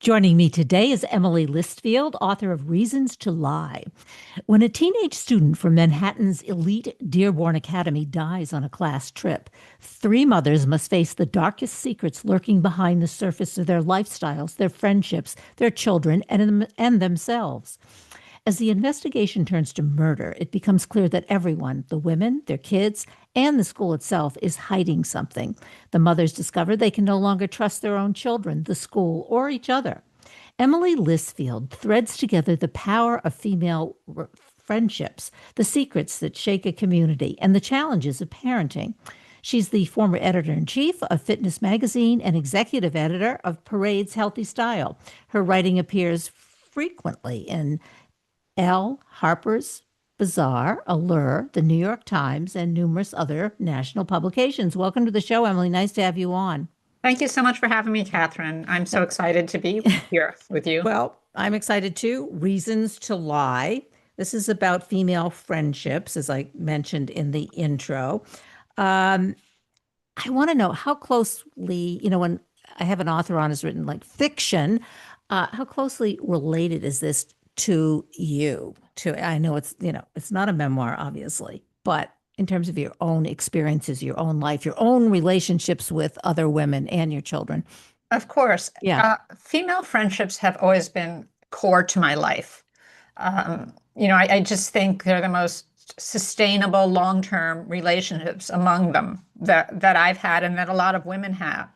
Joining me today is Emily Listfield, author of Reasons to Lie. When a teenage student from Manhattan's elite Dearborn Academy dies on a class trip, three mothers must face the darkest secrets lurking behind the surface of their lifestyles, their friendships, their children, and themselves. As the investigation turns to murder, it becomes clear that everyone, the women, their kids, and the school itself, is hiding something. The mothers discover they can no longer trust their own children, the school, or each other. Emily Listfield threads together the power of female friendships, the secrets that shake a community, and the challenges of parenting. She's the former editor-in-chief of Fitness Magazine and executive editor of Parade's HealthyStyle. Her writing appears frequently in Elle, Harper's, Bazaar, Allure, the New York Times, and numerous other national publications. Welcome to the show, Emily. Nice to have you on. Thank you so much for having me, Kathryn. I'm so excited to be here with you. Well, I'm excited too. Reasons to Lie. This is about female friendships, as I mentioned in the intro. I want to know how closely, when I have an author on who's written like fiction, how closely related is this to you? I know it's not a memoir, obviously, but in terms of your own experiences, your own life, your own relationships with other women and your children. Of course. Yeah. Female friendships have always been core to my life. I just think they're the most sustainable long-term relationships among them that I've had and that a lot of women have.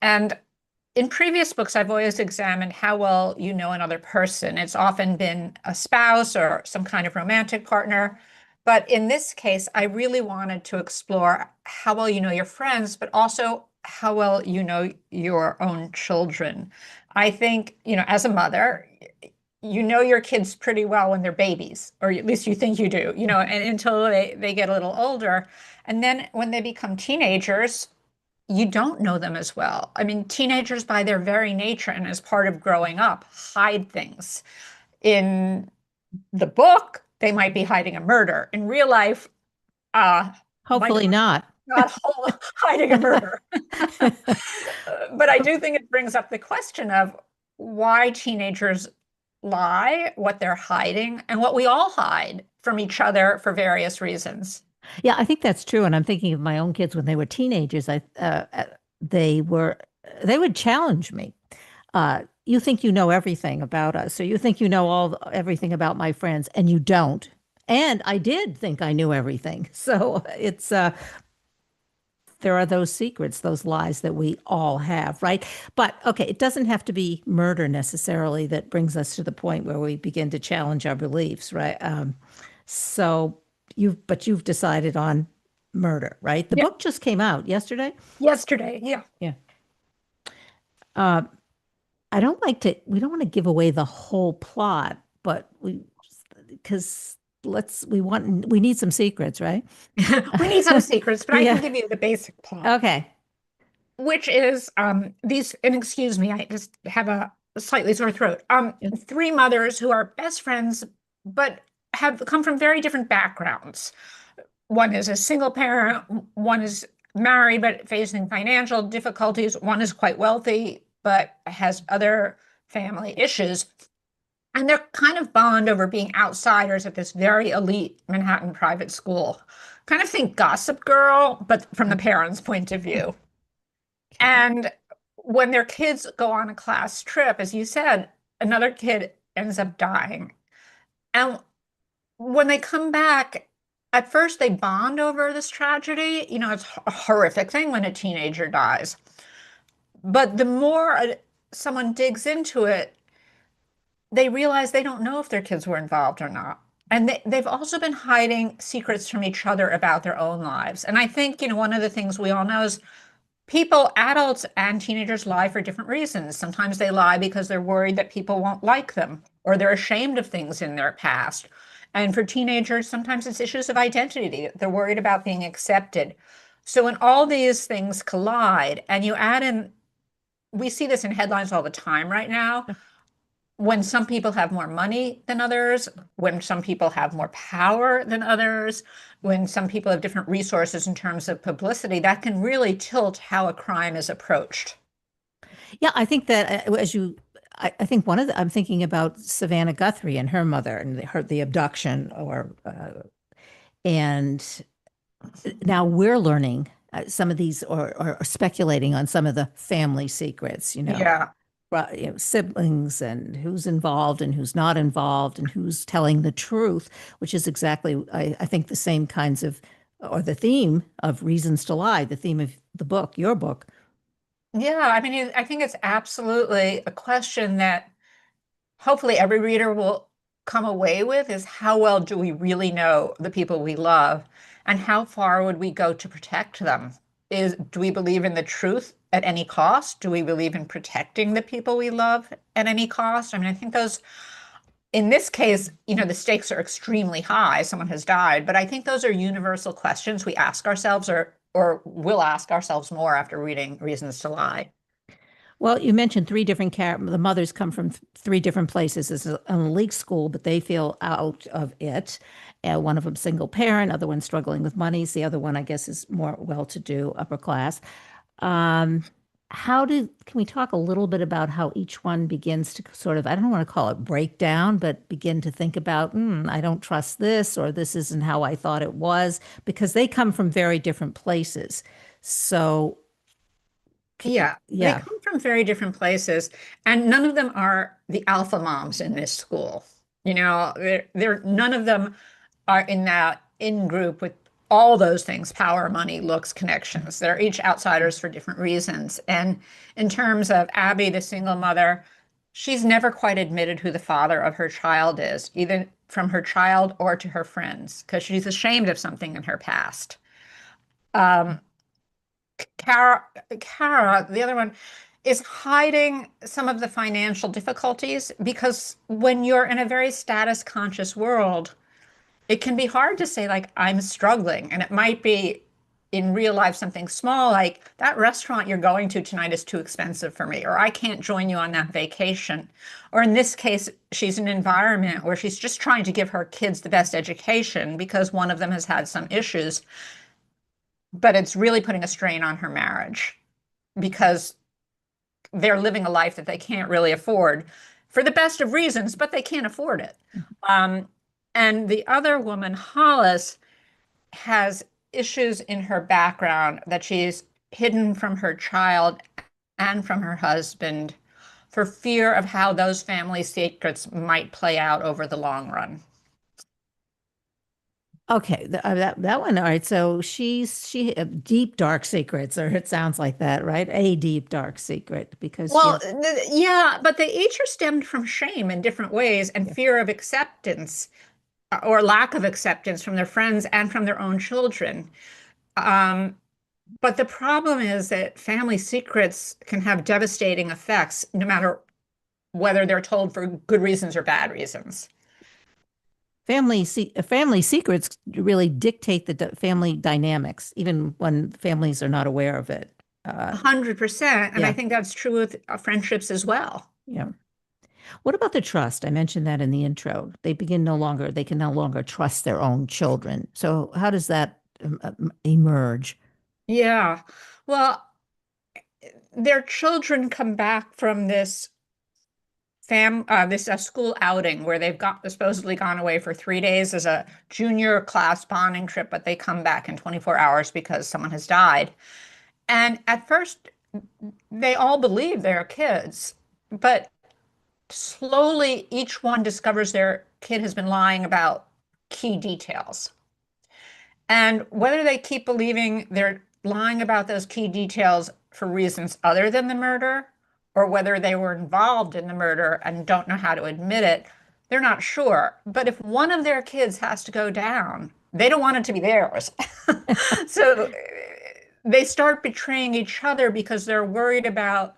And in previous books, I've always examined how well you know another person. It's often been a spouse or some kind of romantic partner. But in this case, I really wanted to explore how well you know your friends, but also how well you know your own children. I think, as a mother, you know your kids pretty well when they're babies, or at least you think you do, and until they get a little older. And then when they become teenagers, you don't know them as well. I mean, teenagers by their very nature and as part of growing up hide things. In the book, they might be hiding a murder. In real life, hopefully not hiding a murder. But I do think it brings up the question of why teenagers lie, what they're hiding, and what we all hide from each other for various reasons. Yeah, I think that's true. And I'm thinking of my own kids when they were teenagers. They would challenge me. You think you know everything about us, so you think you know everything about my friends, and you don't. And I did think I knew everything. So it's there are those secrets, those lies that we all have, right? But okay, it doesn't have to be murder necessarily that brings us to the point where we begin to challenge our beliefs, right? So you've decided on murder, right? The book just came out yesterday. Yesterday, yeah. Yeah. We don't want to give away the whole plot, but we need some secrets, right? We need some secrets, but I Yeah. can give you the basic plot. Okay. Which is and excuse me, I just have a slightly sore throat. Three mothers who are best friends, but have come from very different backgrounds. One is a single parent, one is married but facing financial difficulties, one is quite wealthy but has other family issues. And they're kind of bond over being outsiders at this very elite Manhattan private school. Kind of think Gossip Girl, but from the parents' point of view. And when their kids go on a class trip, as you said, another kid ends up dying. And when they come back, at first they bond over this tragedy. It's a horrific thing when a teenager dies. But the more someone digs into it, they realize they don't know if their kids were involved or not. And they've also been hiding secrets from each other about their own lives. And I think, one of the things we all know is people, adults and teenagers, lie for different reasons. Sometimes they lie because they're worried that people won't like them, or they're ashamed of things in their past. And for teenagers, sometimes it's issues of identity. They're worried about being accepted. So when all these things collide, and you add in, we see this in headlines all the time right now, when some people have more money than others, when some people have more power than others, when some people have different resources in terms of publicity, that can really tilt how a crime is approached. Yeah, I think that as you I think I'm thinking about Savannah Guthrie and her mother and the abduction, and now we're learning some of these, or speculating on some of the family secrets, Yeah. siblings and who's involved and who's not involved and who's telling the truth, which is exactly, I think, the same kinds of, or the theme of Reasons to Lie, the theme of the book, your book. Yeah, I mean, I think it's absolutely a question that hopefully every reader will come away with is how well do we really know the people we love and how far would we go to protect them? Do we believe in the truth at any cost? Do we believe in protecting the people we love at any cost? I mean, I think those, in this case, the stakes are extremely high. Someone has died, but I think those are universal questions we ask ourselves or will ask ourselves more after reading Reasons to Lie. Well, you mentioned three different the mothers come from three different places. This is an elite school, but they feel out of it. One of them single parent, other one struggling with monies. The other one, I guess, is more well-to-do, upper class. Um, can we talk a little bit about how each one begins to sort of, I don't want to call it breakdown, but begin to think about, I don't trust this, or this isn't how I thought it was, because they come from very different places. So, Yeah, they yeah. come from very different places, and none of them are the alpha moms in this school. They're none of them are in that in group with all those things: power, money, looks, connections. They're each outsiders for different reasons. And in terms of Abby, the single mother, she's never quite admitted who the father of her child is, either from her child or to her friends, because she's ashamed of something in her past. Um, Kara, the other one, is hiding some of the financial difficulties because when you're in a very status conscious world, it can be hard to say, like, I'm struggling. And it might be in real life something small, like that restaurant you're going to tonight is too expensive for me, or I can't join you on that vacation. Or in this case, she's in an environment where she's just trying to give her kids the best education because one of them has had some issues, but it's really putting a strain on her marriage because they're living a life that they can't really afford for the best of reasons, but they can't afford it. Um, and the other woman, Hollis, has issues in her background that she's hidden from her child and from her husband for fear of how those family secrets might play out over the long run. Okay, that one. All right. So she deep dark secrets, or it sounds like that, right? A deep dark secret, because Well, yeah, but they each are stemmed from shame in different ways and yeah. fear of acceptance or lack of acceptance from their friends and from their own children. Um, but the problem is that family secrets can have devastating effects no matter whether they're told for good reasons or bad reasons. Family secrets really dictate the family dynamics, even when families are not aware of it. Uh, 100%. And I yeah, think that's true with friendships as well. yeah. What about the trust? I mentioned that in the intro. They can no longer trust their own children. So how does that emerge? Yeah. Well, their children come back from this school outing where they've got supposedly gone away for 3 days as a junior class bonding trip, but they come back in 24 hours because someone has died. And at first, they all believe they're kids, but slowly each one discovers their kid has been lying about key details. And whether they keep believing they're lying about those key details for reasons other than the murder, or whether they were involved in the murder and don't know how to admit it, they're not sure. But if one of their kids has to go down, they don't want it to be theirs. So they start betraying each other because they're worried about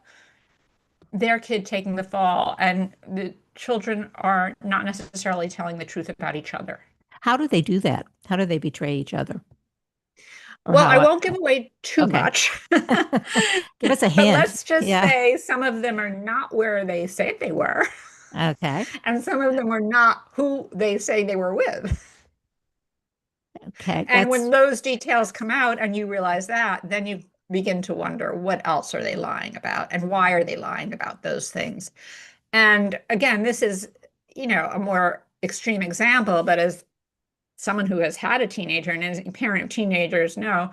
their kid taking the fall, and the children are not necessarily telling the truth about each other. How do they do that? How do they betray each other? Or Well, I how? won't give away too Okay. much, Give us a but hint. let's just Yeah. say some of them are not where they say they were, Okay. and some of them are not who they say they were with. Okay. And when those details come out and you realize that, then you begin to wonder what else are they lying about and why are they lying about those things? And again, this is, a more extreme example, but as someone who has had a teenager and is a parent of teenagers know,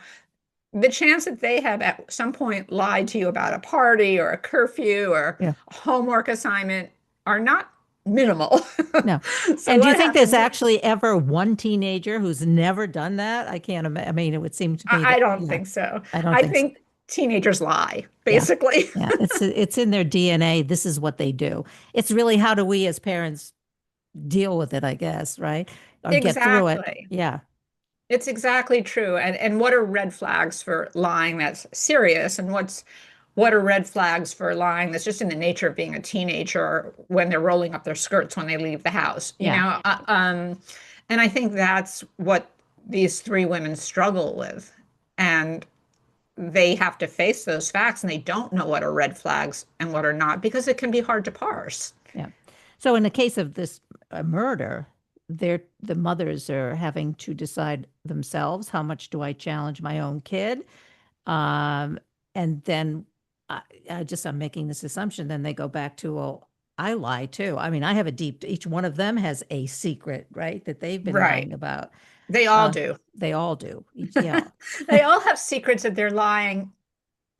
the chance that they have at some point lied to you about a party or a curfew or Yeah. a homework assignment are not minimal. No. So And do you what think there's happens? actually ever one teenager who's never done that? I can't imagine. I mean, it would seem to me I that, don't think so. I don't I think so. think teenagers lie, Yeah. basically. Yeah. It's in their DNA. This is what they do. It's really how do we as parents deal with it, I guess, right? Or get through it. Exactly. Yeah. It's exactly true. And what are red flags for lying that's serious? And what are red flags for lying that's just in the nature of being a teenager when they're rolling up their skirts when they leave the house, Yeah. and I think that's what these three women struggle with. And they have to face those facts and they don't know what are red flags and what are not because it can be hard to parse. Yeah. So in the case of this murder, the mothers are having to decide themselves, how much do I challenge my own kid? Um, and then I'm making this assumption, then they go back to, well, I lie too. I mean, I have each one of them has a secret, right, that they've been Right. lying about. They all do. They all do. Yeah. They all have secrets that they're lying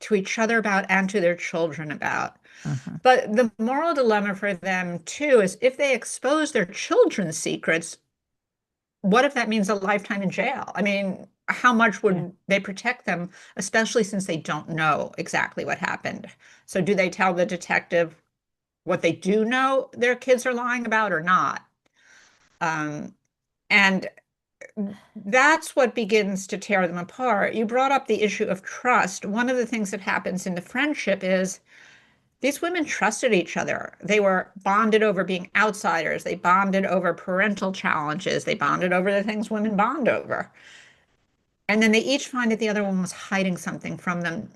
to each other about and to their children about. Uh-huh. But the moral dilemma for them too is if they expose their children's secrets, what if that means a lifetime in jail? I mean, how much Yeah. would they protect them, especially since they don't know exactly what happened? So do they tell the detective what they do know their kids are lying about or not? Um, and that's what begins to tear them apart. You brought up the issue of trust. One of the things that happens in the friendship is these women trusted each other. They were bonded over being outsiders. They bonded over parental challenges. They bonded over the things women bond over. And then they each find that the other one was hiding something from them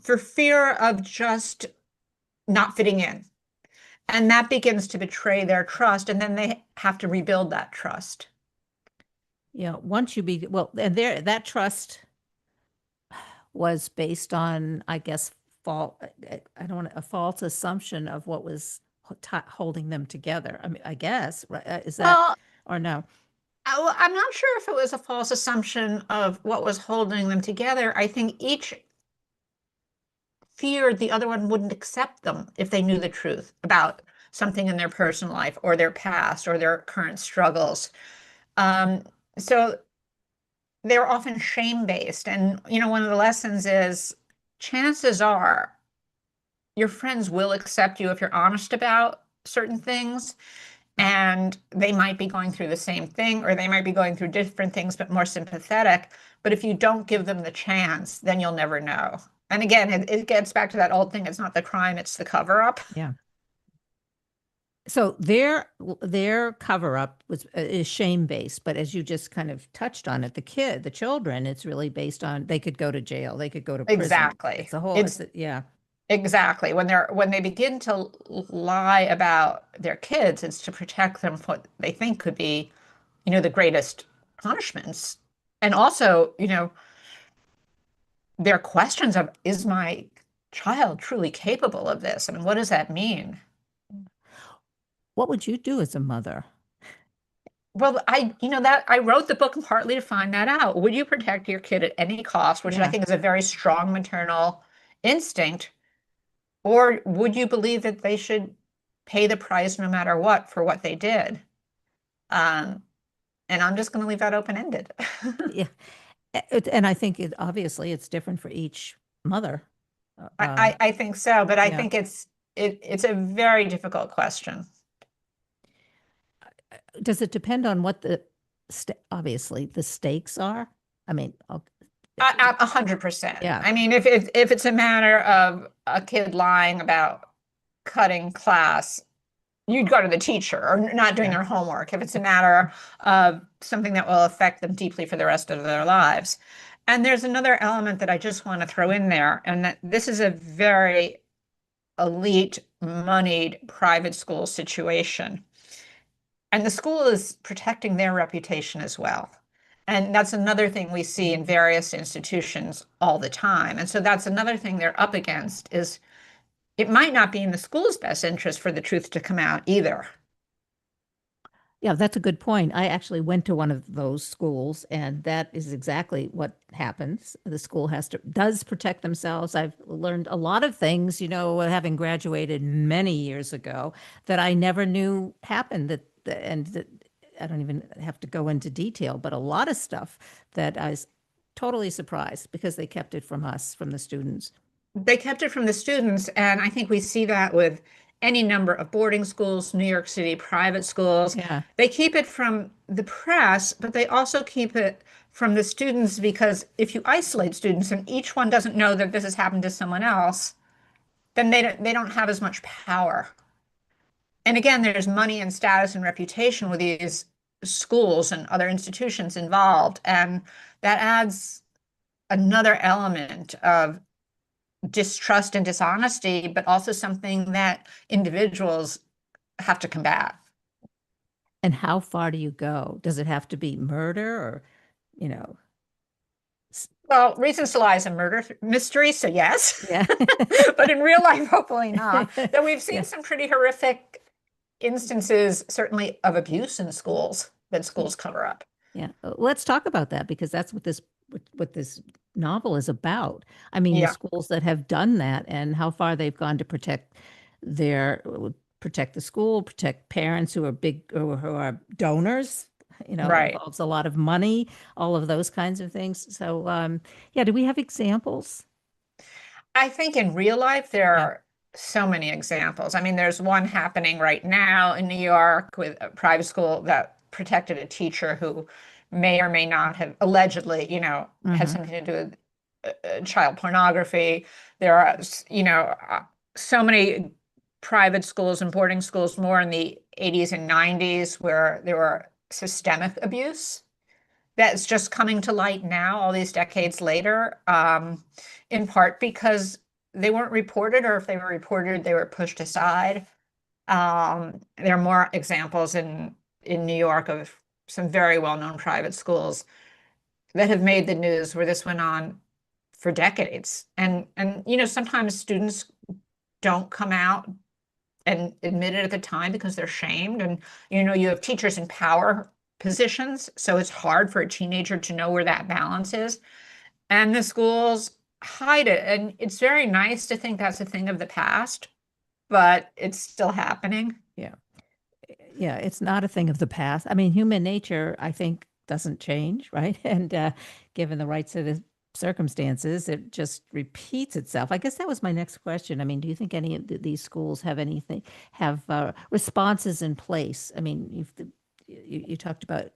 for fear of just not fitting in. And that begins to betray their trust. And then they have to rebuild that trust. Yeah. Once you be well, and there that trust was based on, I guess, fault. I don't want a false assumption of what was holding them together. I mean, I guess, right? Is that Well, or no? I'm not sure if it was a false assumption of what was holding them together. I think each feared the other one wouldn't accept them if they knew the truth about something in their personal life or their past or their current struggles. Um, so they're often shame-based. And, one of the lessons is chances are your friends will accept you if you're honest about certain things. And they might be going through the same thing, or they might be going through different things, but more sympathetic. But if you don't give them the chance, then you'll never know. And again, it gets back to that old thing. It's not the crime, it's the cover up. Yeah. So their cover up was is shame based, but as you just kind of touched on it, the children, it's really based on they could go to jail, they could go to prison. Exactly. It's a whole, It's yeah, exactly when they begin to lie about their kids, it's to protect them from what they think could be, the greatest punishments. And also, there are questions of, is my child truly capable of this? I mean, what does that mean? what would you do as a mother? Well, that I wrote the book partly to find that out. Would you protect your kid at any cost, which I Yeah. think is a very strong maternal instinct, or would you believe that they should pay the price no matter what for what they did? Um, and I'm just going to leave that open-ended. Yeah. And I think obviously it's different for each mother. I think so, but I Yeah. think it's a very difficult question. Does it depend on what obviously the stakes are? I mean, 100%. yeah, I mean, if it's a matter of a kid lying about cutting class, you'd go to the teacher or not doing yeah, their homework. If it's a matter of something that will affect them deeply for the rest of their lives. And there's another element that I just want to throw in there, and that this is a very elite, moneyed private school situation. And the school is protecting their reputation as well. And that's another thing we see in various institutions all the time. And so that's another thing they're up against is it might not be in the school's best interest for the truth to come out either. Yeah, that's a good point. I actually went to one of those schools, and that is exactly what happens. The school does protect themselves. I've learned a lot of things, having graduated many years ago that I never knew happened. And that I don't even have to go into detail, but a lot of stuff that I was totally surprised because they kept it from us, from the students. They kept it from the students, and I think we see that with any number of boarding schools, New York City private schools. Yeah. They keep it from the press, but they also keep it from the students because if you isolate students and each one doesn't know that this has happened to someone else, then they don't have as much power. And again, there's money and status and reputation with these schools and other institutions involved, and that adds another element of distrust and dishonesty, but also something that individuals have to combat. And how far do you go? Does it have to be murder or, you know, Well, Reasons to Lie is a murder mystery, so yes. yeah. But in real life, hopefully not. Though we've seen Yeah. some pretty horrific instances, certainly of abuse in schools that Yeah. schools cover up. Yeah. Let's talk about that because that's what this novel is about. I mean, the Yeah, schools that have done that and how far they've gone to their protect the school, protect parents who are who are donors. right. Involves a lot of money, all of those kinds of things. So, yeah, do we have examples? I think in real life, there Yeah. are so many examples. I mean, there's one happening right now in New York with a private school that protected a teacher who may or may not have allegedly, had Hmm. something to do with child pornography. There are, so many private schools and boarding schools more in the 80s and 90s where there were systemic abuse that's just coming to light now, all these decades later, in part because they weren't reported, or if they were reported, they were pushed aside. There are more examples in New York of some very well-known private schools that have made the news where this went on for decades. And sometimes students don't come out and admit it at the time because they're shamed. And you have teachers in power positions, so it's hard for a teenager to know where that balance is. And the schools hide it. And it's very nice to think that's a thing of the past, but it's still happening. Yeah. Yeah, it's not a thing of the past. I mean, human nature, I think, doesn't change, right? And given the right set of circumstances, it just repeats itself. I guess that was my next question. I mean, do you think any of these schools have responses in place? I mean, you talked about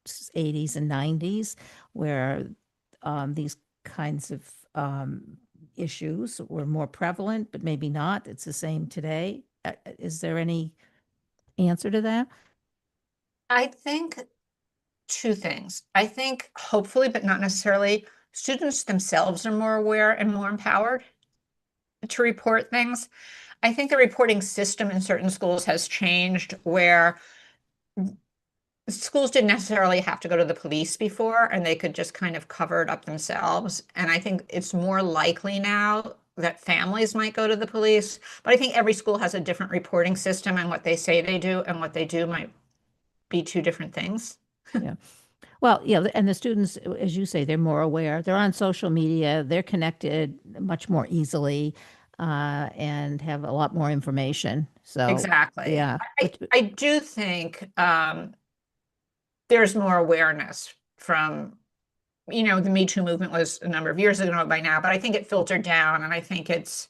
80s and 90s where these kinds of issues were more prevalent, but maybe not. It's the same today. Is there any answer to that? I think two things. I think hopefully, but not necessarily, students themselves are more aware and more empowered to report things. I think the reporting system in certain schools has changed where schools didn't necessarily have to go to the police before, and they could just kind of cover it up themselves. And I think it's more likely now that families might go to the police, but I think every school has a different reporting system, and what they say they do and what they do might be two different things. Yeah. Well, yeah, and the students, as you say, they're more aware. They're on social media. They're connected much more easily, and have a lot more information. So, Exactly. yeah, I do think there's more awareness from, the Me Too movement was a number of years ago by now, but I think it filtered down, and I think it's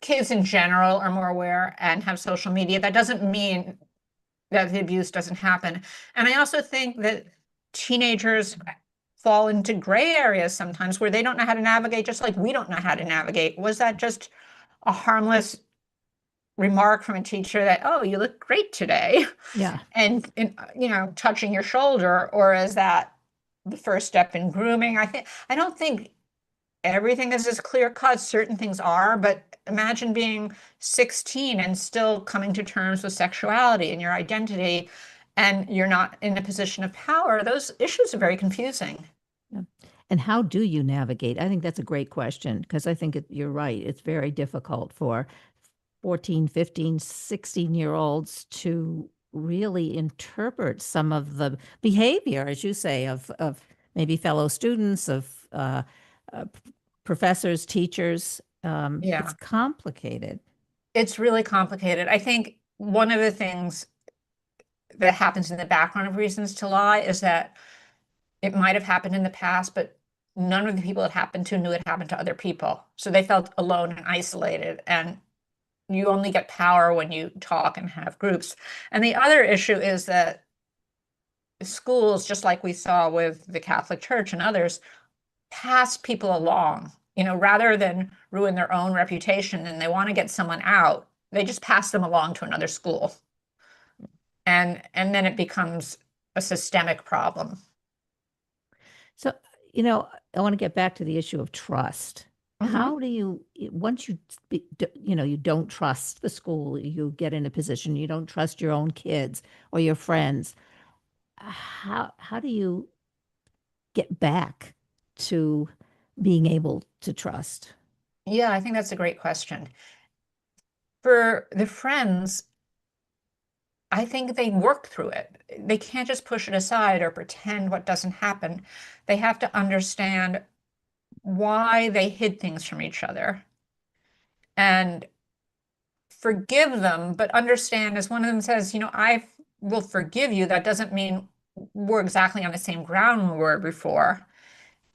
kids in general are more aware and have social media. That doesn't mean that the abuse doesn't happen. And I also think that teenagers fall into gray areas sometimes where they don't know how to navigate, just like we don't know how to navigate. Was that just a harmless remark from a teacher that, oh, you look great today, yeah, and touching your shoulder, or is that the first step in grooming? I don't think everything is as clear cut. Certain things are, but imagine being 16 and still coming to terms with sexuality and your identity, and you're not in a position of power. Those issues are very confusing. yeah. And how do you navigate? I think that's a great question because I think you're right. It's very difficult for 14, 15, 16-year-olds to really interpret some of the behavior, as you say, of maybe fellow students, of uh, professors, teachers. It's Yeah, complicated. it's really complicated. I think one of the things that happens in the background of reasons to lie is that it might have happened in the past, but none of the people it happened to knew it happened to other people. So they felt alone and isolated. And you only get power when you talk and have groups. And the other issue is that schools, just like we saw with the Catholic Church and others, pass people along, rather than ruin their own reputation and they want to get someone out, they just pass them along to another school. And then it becomes a systemic problem. So, I want to get back to the issue of trust. Mhm. How do you, once you don't trust the school, you get in a position, you don't trust your own kids or your friends. How do you get back to being able to trust? Yeah, I think that's a great question. For the friends, I think they work through it. They can't just push it aside or pretend what doesn't happen. They have to understand why they hid things from each other and forgive them, but understand, as one of them says, I will forgive you. That doesn't mean we're exactly on the same ground we were before.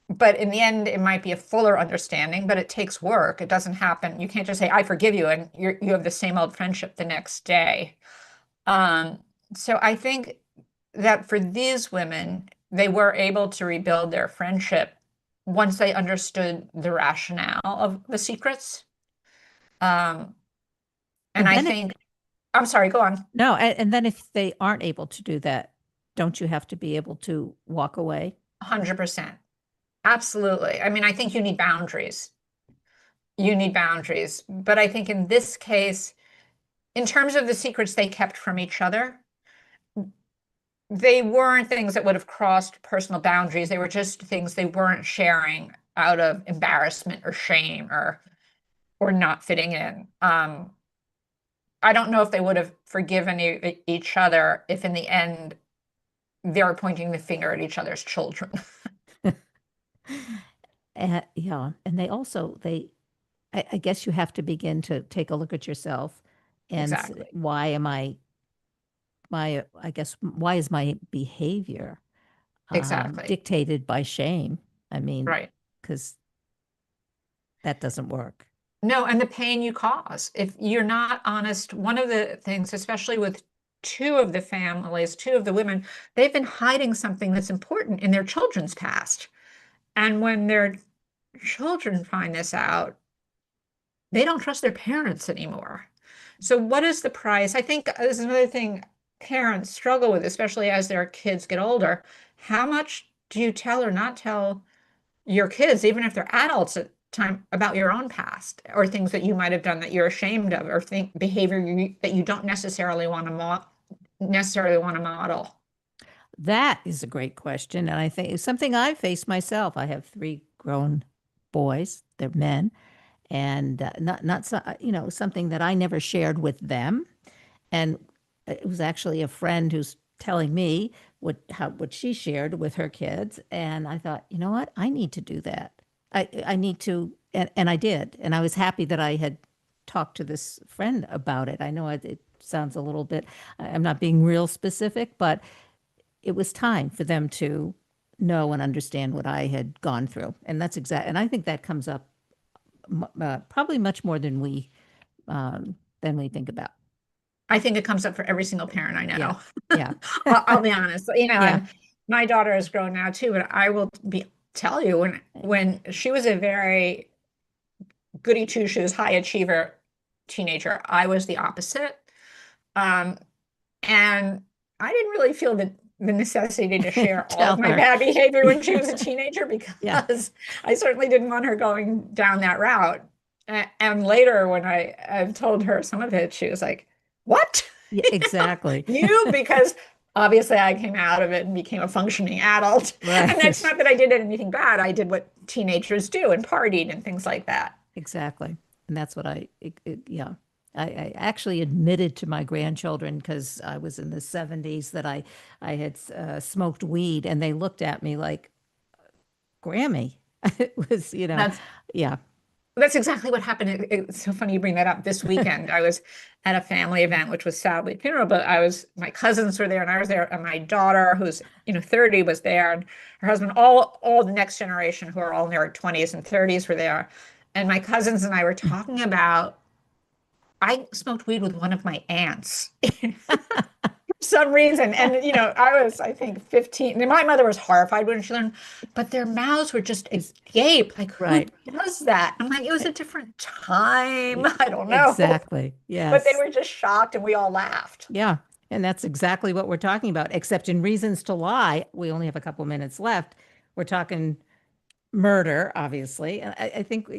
But in the end, it might be a fuller understanding, but it takes work. It doesn't happen. You can't just say, I forgive you, and you have the same old friendship the next day. Um, so I think that for these women, they were able to rebuild their friendship once they understood the rationale of the secrets. Um, and And I then if think, I'm sorry, go on. no, and then if they aren't able to do that, don't you have to be able to walk away? 100%. Absolutely. I mean, I think you need boundaries. You need boundaries. But I think in this case, in terms of the secrets they kept from each other, they weren't things that would have crossed personal boundaries. They were just things they weren't sharing out of embarrassment or shame or not fitting in. I don't know if they would have forgiven each other if in the end they were pointing the finger at each other's children. Yeah, and I guess you have to begin to take a look at yourself and Exactly. why am I guess, why is my behavior Exactly. dictated by shame? I mean, Right. because that doesn't work. No, and the pain you cause. If you're not honest, one of the things, especially with two of the families, two of the women, they've been hiding something that's important in their children's past. And when their children find this out, they don't trust their parents anymore. So, what is the price? I think this is another thing parents struggle with, especially as their kids get older. How much do you tell or not tell your kids, even if they're adults at time, about your own past or things that you might have done that you're ashamed of or think behavior that you don't necessarily want to model? That is a great question. And I think it's something I've faced myself. I have three grown boys, they're men, and not so, something that I never shared with them. And it was actually a friend who's telling me what she shared with her kids. And I thought, you know what? I need to do that. I need to, and I did. And I was happy that I had talked to this friend about it. I know it sounds a little bit, I'm not being real specific, but it was time for them to know and understand what I had gone through. And that's and I think that comes up probably much more than we think about. I think it comes up for every single parent I Yeah. know. Yeah. I'll be honest, Yeah. and my daughter is grown now too, but I will tell you when she was a very goody two shoes, high achiever teenager, I was the opposite. Um, and I didn't really feel the necessity to share all Tell of my her. bad behavior when she Yeah. was a teenager Yeah. because I certainly didn't want her going down that route. And later, when I told her some of it, she was like, "What? Yeah, exactly. You?" Because Obviously, I came out of it and became a functioning adult. And that's Right. not that I did anything bad. I did what teenagers do and partied and things like that. Exactly. And that's what yeah. I actually admitted to my grandchildren because I was in the 70s that I had smoked weed and they looked at me like, Grammy. It was, That's yeah. That's exactly what happened. It's so funny you bring that up. This weekend, I was at a family event, which was sadly a funeral, but my cousins were there and I was there, and my daughter, who's, 30, was there, and her husband, all the next generation who are all in their 20s and 30s were there. And my cousins and I were talking about, I smoked weed with one of my aunts. Some reason. And, I was, I think, 15. And my mother was horrified when she learned, but their mouths were just It's agape. Like, who right. does that? I'm like, it was a different time. I don't know. Exactly. But they Yes. were just shocked and we all laughed. Yeah. And that's exactly what we're talking about, except in Reasons to Lie, we only have a couple minutes left. We're talking murder, obviously. And I think,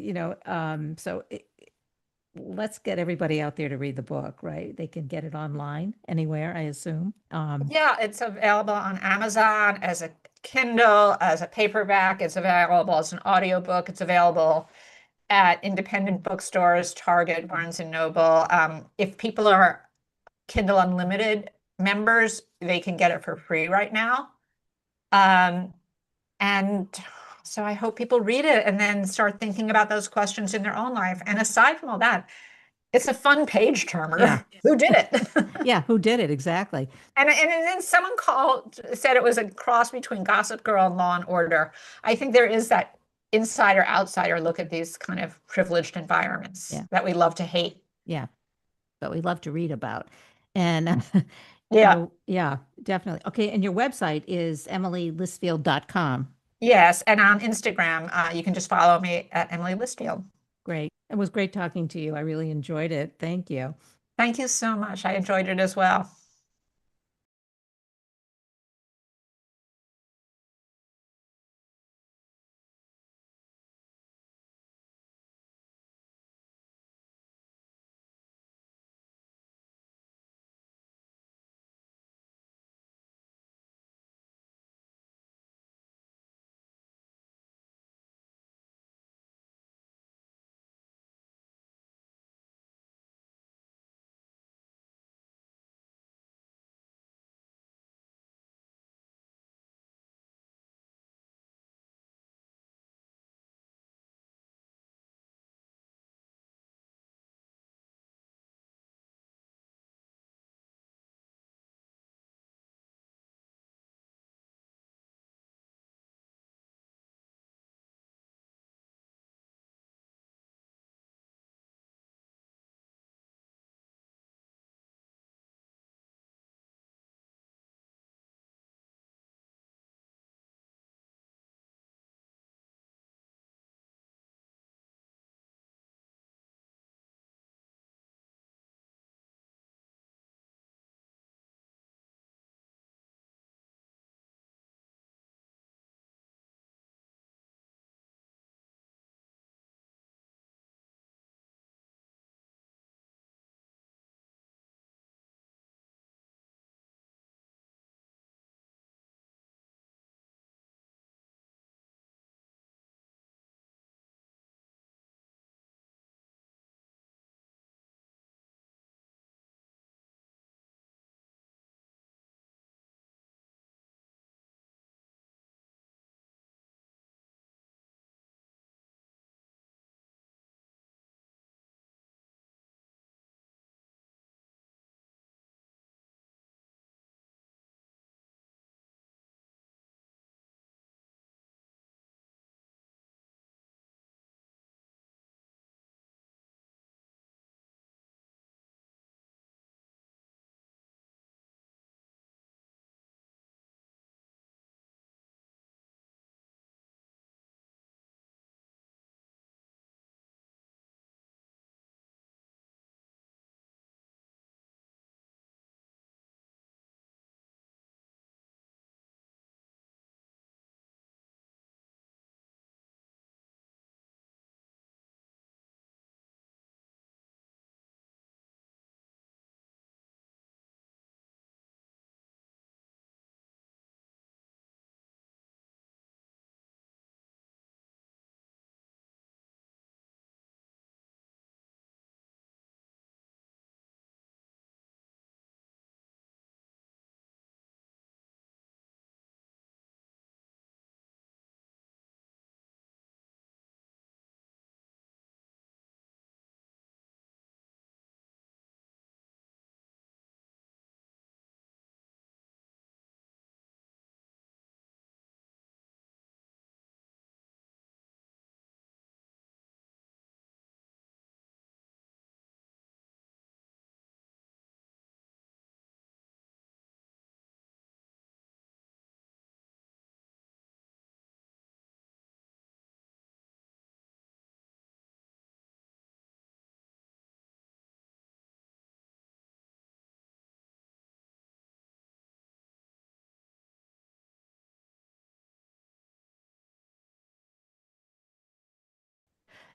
let's get everybody out there to read the book, right? They can get it online anywhere, I assume. Yeah, it's available on Amazon as a Kindle, as a paperback. It's available as an audiobook. It's available at independent bookstores, Target, Barnes and Noble. If people are Kindle Unlimited members, they can get it for free right now. Um, and so I hope people read it and then start thinking about those questions in their own life. And aside from all that, it's a fun page Yeah. turner. Who did it? Yeah. Who did it? Exactly. And then someone said it was a cross between Gossip Girl and Law and Order. I think there is that insider outsider look at these kind of privileged environments Yeah. that we love to hate. Yeah. But we love to read about. And Yeah. yeah, definitely. Okay. And your website is emilylistfield.com. Yes. And on Instagram, you can just follow me at Emily Listfield. Great. It was great talking to you. I really enjoyed it. Thank you. Thank you so much. I enjoyed it as well.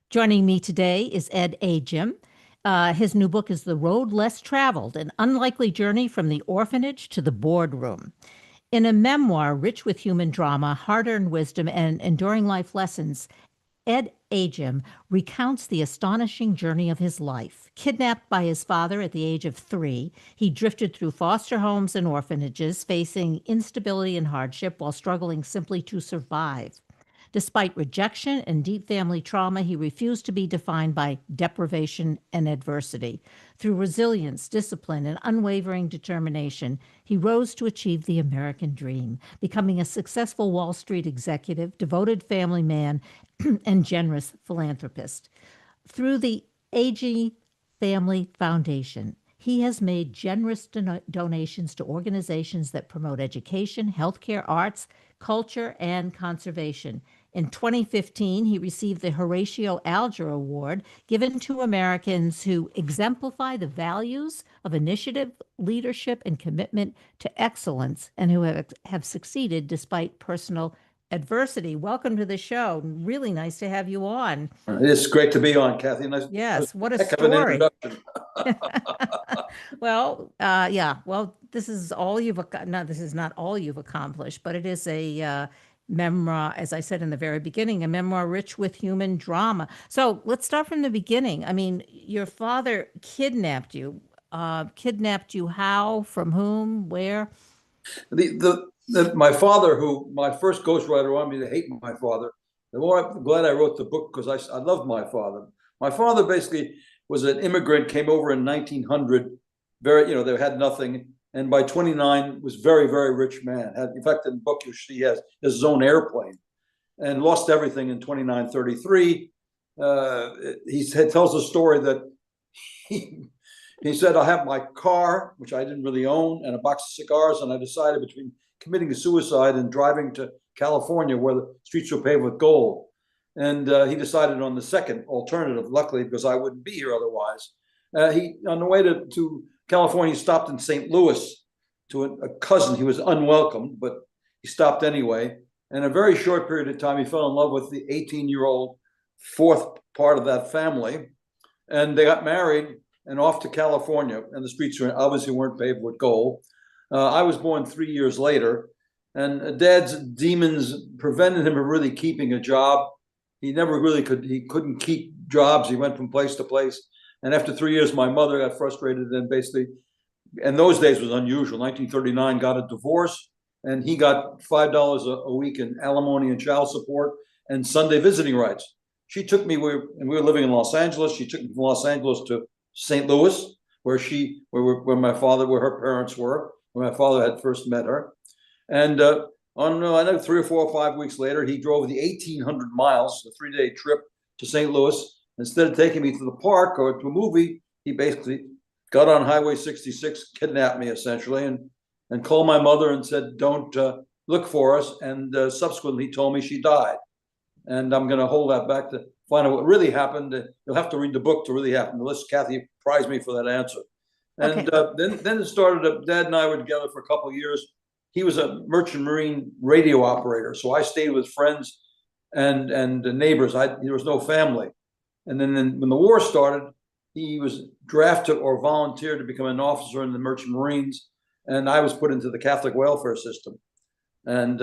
Joining me today is Ed Agim. His new book is The Road Less Traveled, An Unlikely Journey from the Orphanage to the Boardroom. In a memoir rich with human drama, hard-earned wisdom, and enduring life lessons, Ed Agim recounts the astonishing journey of his life. Kidnapped by his father at the age of 3, he drifted through foster homes and orphanages, facing instability and hardship while struggling simply to survive. Despite rejection and deep family trauma, he refused to be defined by deprivation and adversity. Through resilience, discipline, and unwavering determination, he rose to achieve the American dream, becoming a successful Wall Street executive, devoted family man, and generous philanthropist. Through the Agee Family Foundation, he has made generous donations to organizations that promote education, healthcare, arts, culture, and conservation. In 2015, he received the Horatio Alger Award, given to Americans who exemplify the values of initiative, leadership, and commitment to excellence, and who have succeeded despite personal adversity. Welcome to the show. Really nice to have you on. It's great to be on, Kathy. Nice, Yes, what a heck of an story. introduction. Well, this is all you've no, this is not all you've accomplished, but it is a memoir, as I said in the very beginning, a memoir rich with human drama. So let's start from the beginning. I mean, your father kidnapped you. Kidnapped you how? From whom? Where? My father, who my first ghostwriter wanted me to hate my father, the more I'm glad I wrote the book because I loved my father. My father basically was an immigrant, came over in 1900, they had nothing. And by 29 was very, very rich man. In fact, in the book, you see he has his own airplane and lost everything in 2933. He tells a story that he said, I have my car, which I didn't really own, and a box of cigars. And I decided between committing suicide and driving to California where the streets were paved with gold. And he decided on the second alternative, luckily, because I wouldn't be here otherwise. On the way to California, he stopped in St. Louis to a cousin. He was unwelcomed, but he stopped anyway. And in a very short period of time, he fell in love with the 18-year-old fourth part of that family. And they got married and off to California. And the streets obviously weren't paved with gold. I was born 3 years later. And Dad's demons prevented him from really keeping a job. He never really he couldn't keep jobs. He went from place to place. And after 3 years, my mother got frustrated and basically, in those days was unusual, 1939, got a divorce, and he got $5 a week in alimony and child support and Sunday visiting rights. She took me, we were living in Los Angeles. She took me from Los Angeles to St. Louis, where her parents were, where my father had first met her. And I know 3 or 4 or 5 weeks later, he drove the 1,800 miles, a 3-day trip to St. Louis. Instead of taking me to the park or to a movie, he basically got on Highway 66, kidnapped me essentially, and called my mother and said, don't look for us. And subsequently, he told me she died. And I'm going to hold that back to find out what really happened. You'll have to read the book to really happen. Unless Kathy prized me for that answer. And okay. Then it started, Dad and I were together for a couple of years. He was a merchant marine radio operator. So I stayed with friends and neighbors. There was no family. And then when the war started, he was drafted or volunteered to become an officer in the Merchant Marines. And I was put into the Catholic welfare system. And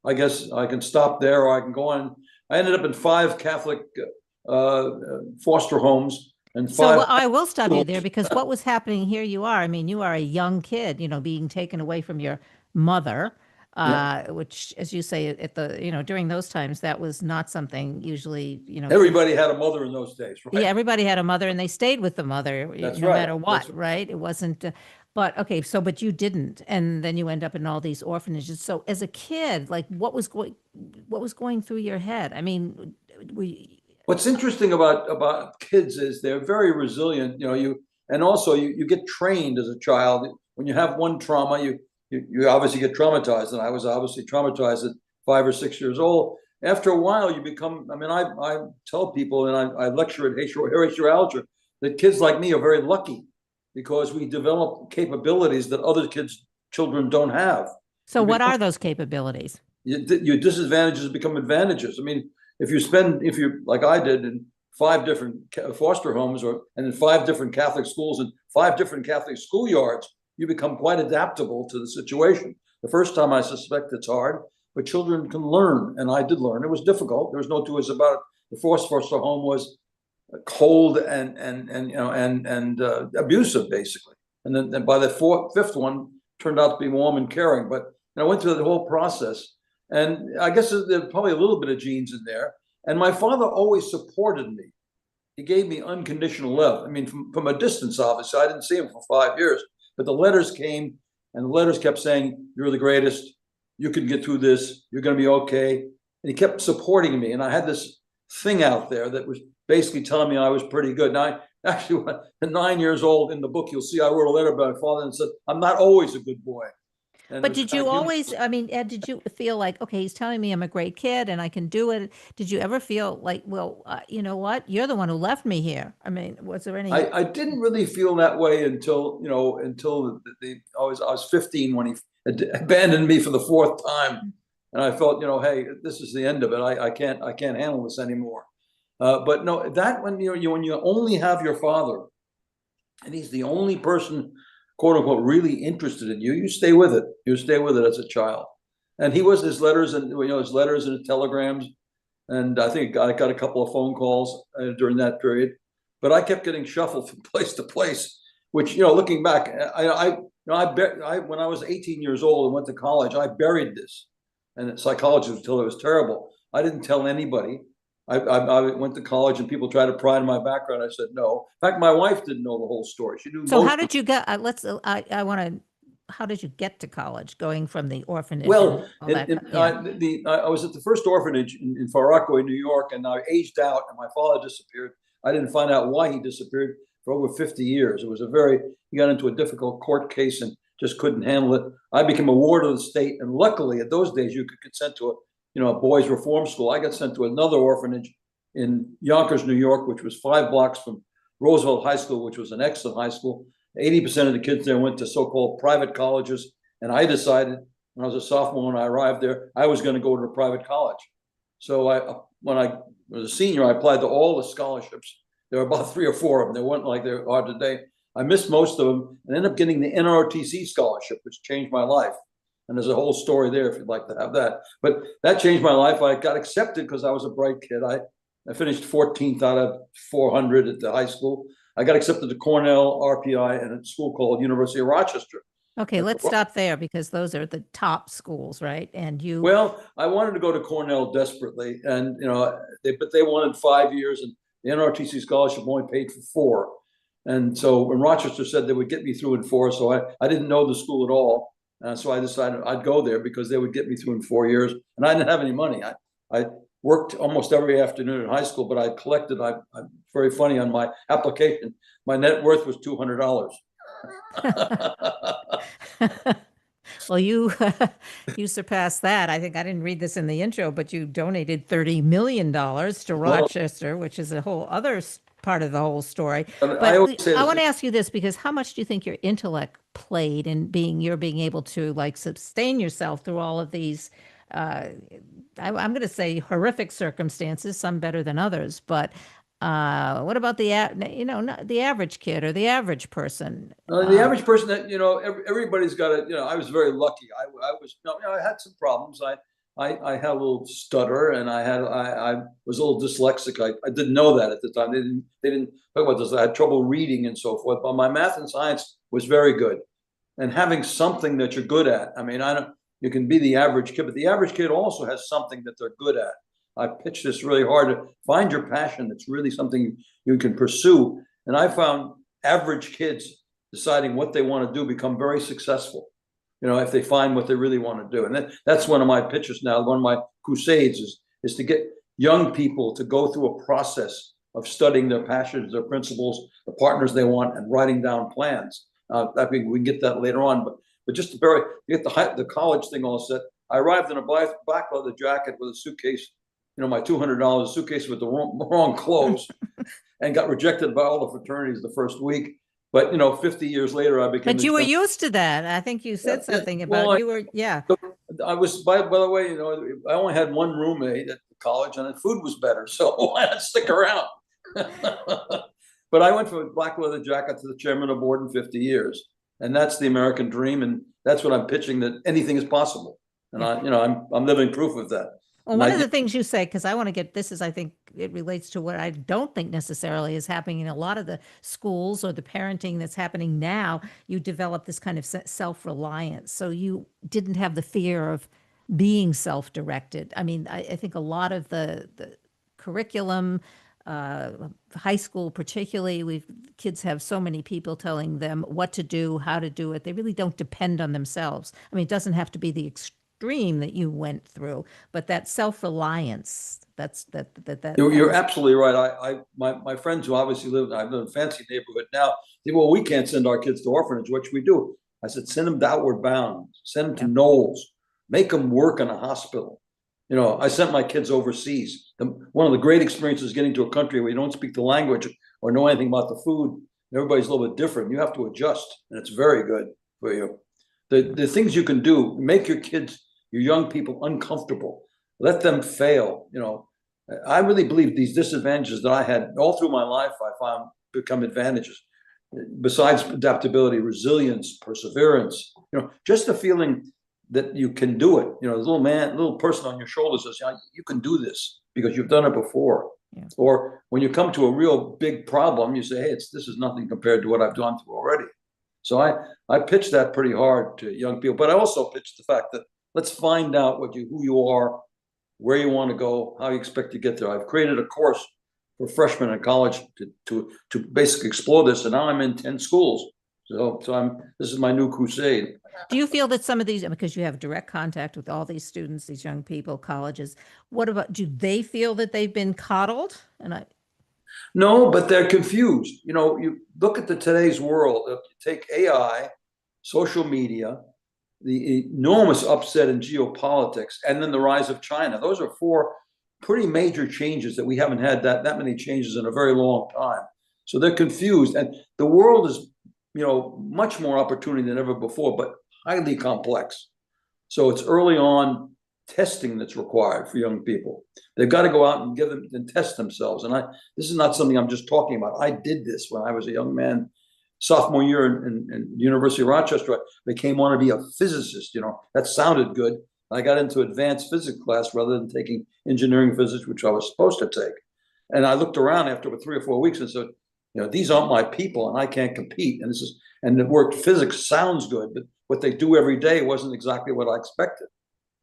I guess I can stop there or I can go on. I ended up in 5 Catholic foster homes. And 5 so I will stop you there because what was happening here you are. I mean, you are a young kid, being taken away from your mother. Which, as you say, during those times, that was not something usually, Everybody had a mother in those days, right? Yeah, everybody had a mother and they stayed with the mother no matter what, right? It wasn't, but you didn't. And then you end up in all these orphanages. So as a kid, like what was going through your head? I mean, what's interesting about kids is they're very resilient, and also you get trained as a child. When you have one trauma, you obviously get traumatized, and I was obviously traumatized at 5 or 6 years old. After a while, you become, I tell people, and I lecture at Horatio Alger, that kids like me are very lucky because we develop capabilities that other children don't have. So what are those capabilities? Your disadvantages become advantages. I mean, if you like I did, in 5 different foster homes and in 5 different Catholic schools and 5 different Catholic schoolyards, you become quite adaptable to the situation. The first time, I suspect it's hard, but children can learn, and I did learn. It was difficult. There was no two ways about it. The foster home was cold and abusive, basically. And then by the 5th one, turned out to be warm and caring. But I went through the whole process, and I guess there's probably a little bit of genes in there. And my father always supported me. He gave me unconditional love. I mean, from a distance, obviously. I didn't see him for 5 years, but the letters came, and the letters kept saying, "You're the greatest. You can get through this. You're going to be okay." And he kept supporting me. And I had this thing out there that was basically telling me I was pretty good. Now, actually, at 9 years old in the book, you'll see I wrote a letter about my father and said, "I'm not always a good boy." And But did you always, I mean, Ed, did you feel like, okay, he's telling me I'm a great kid and I can do it? Did you ever feel like, well, you know what? You're the one who left me here. I mean, was there any? I didn't really feel that way until, I was 15 when he abandoned me for the 4th time. And I felt, hey, this is the end of it. I can't handle this anymore. But no, that when you only have your father, and he's the only person, quote unquote, really interested in you, you stay with it. You stay with it as a child. And he was his letters and his telegrams. And I think I got a couple of phone calls during that period, but I kept getting shuffled from place to place, which, looking back, when I was 18 years old and went to college, I buried this. And psychologists would tell it was terrible. I didn't tell anybody. I went to college and people tried to pry in my background. I said no. In fact, my wife didn't know the whole story. She knew. So how did you get? How did you get to college? Going from the orphanage? Well, I was at the first orphanage in Far Rockaway, New York, and I aged out, and my father disappeared. I didn't find out why he disappeared for over 50 years. It was he got into a difficult court case and just couldn't handle it. I became a ward of the state, and luckily, at those days, you could get sent to a boys' reform school. I got sent to another orphanage in Yonkers, New York, which was 5 blocks from Roosevelt High School, which was an excellent high school. 80% of the kids there went to so-called private colleges. And I decided when I was a sophomore, when I arrived there, I was going to go to a private college. So when I was a senior, I applied to all the scholarships. There were about 3 or 4 of them. They weren't like they are today. I missed most of them and ended up getting the NRTC scholarship, which changed my life. And there's a whole story there if you'd like to have that. But that changed my life. I got accepted because I was a bright kid. I finished 14th out of 400 at the high school. I got accepted to Cornell, RPI, and a school called University of Rochester. Okay, let's stop there because those are the top schools, right? And you. Well, I wanted to go to Cornell desperately, and but they wanted 5 years, and the NRTC scholarship only paid for 4. And so when Rochester said they would get me through in 4, so I didn't know the school at all. So I decided I'd go there because they would get me through in 4 years, and I didn't have any money. I worked almost every afternoon in high school, but I collected. I'm very funny on my application. My net worth was $200. Well, you surpassed that. I think I didn't read this in the intro, but you donated $30 million to Rochester, which is a whole other part of the whole story. But I want to ask you this, because how much do you think your intellect played in being able to sustain yourself through all of these, I'm going to say horrific circumstances, some better than others, but what about the average kid or the average person? The average person that, everybody's got it. I was very lucky. I had some problems. I had a little stutter, and I was a little dyslexic. I didn't know that at the time. They didn't talk about this. I had trouble reading and so forth, but my math and science was very good. And having something that you're good at. I mean, you can be the average kid, but the average kid also has something that they're good at. I pitched this really hard to find your passion. That's really something you can pursue. And I found average kids deciding what they want to do become very successful. If they find what they really want to do. And that's one of my pitches now. One of my crusades is to get young people to go through a process of studying their passions, their principles, the partners they want, and writing down plans. I think we can get that later on. But just to get the college thing all set, I arrived in a black leather jacket with a suitcase, my $200 suitcase with the wrong clothes, and got rejected by all the fraternities the first week. But 50 years later, I became. But you were used to that. I think you said something about you were. Yeah. I was. By the way, I only had one roommate at college, and the food was better, so why not stick around? But I went from a black leather jacket to the chairman of the board in 50 years. And that's the American dream. And that's what I'm pitching, that anything is possible. And I'm living proof of that. Well, one of the things you say, because I want to get this is, I think it relates to what I don't think necessarily is happening in a lot of the schools or the parenting that's happening now. You develop this kind of self-reliance. So you didn't have the fear of being self-directed. I mean, I think a lot of the curriculum, high school particularly, kids have so many people telling them what to do, how to do it. They really don't depend on themselves. I mean, it doesn't have to be the extreme that you went through, but that self-reliance, You're absolutely right. My friends who obviously I live in a fancy neighborhood now, they, well, we can't send our kids to orphanage. What should we do? I said, send them to Outward Bound, send them to Knowles, make them work in a hospital. I sent my kids overseas. One of the great experiences getting to a country where you don't speak the language or know anything about the food, everybody's a little bit different. You have to adjust, and it's very good for you. The things you can do, make your kids, your young people, uncomfortable. Let them fail. I really believe these disadvantages that I had all through my life, I found become advantages. Besides adaptability, resilience, perseverance, just the feeling that you can do it. The little person on your shoulder says, you can do this because you've done it before. Yeah. Or when you come to a real big problem, you say, hey, this is nothing compared to what I've gone through already. So I pitch that pretty hard to young people, but I also pitch the fact that let's find out who you are, where you want to go, how you expect to get there. I've created a course for freshmen in college to basically explore this, and now I'm in 10 schools. So this is my new crusade. Do you feel that some of these, because you have direct contact with all these students, these young people, colleges, do they feel that they've been coddled? No, but they're confused. You look at today's world, take AI, social media, the enormous upset in geopolitics, and then the rise of China. Those are 4 pretty major changes that we haven't had that many changes in a very long time. So they're confused, and the world is, much more opportunity than ever before, but highly complex. So it's early on testing that's required for young people. They've got to go out and give them and test themselves. And this is not something I'm just talking about. I did this when I was a young man, sophomore year in University of Rochester. I became want to be a physicist. That sounded good. I got into advanced physics class rather than taking engineering physics, which I was supposed to take. And I looked around after 3 or 4 weeks and said, these aren't my people, and I can't compete. And it worked. Physics sounds good, but what they do every day wasn't exactly what I expected.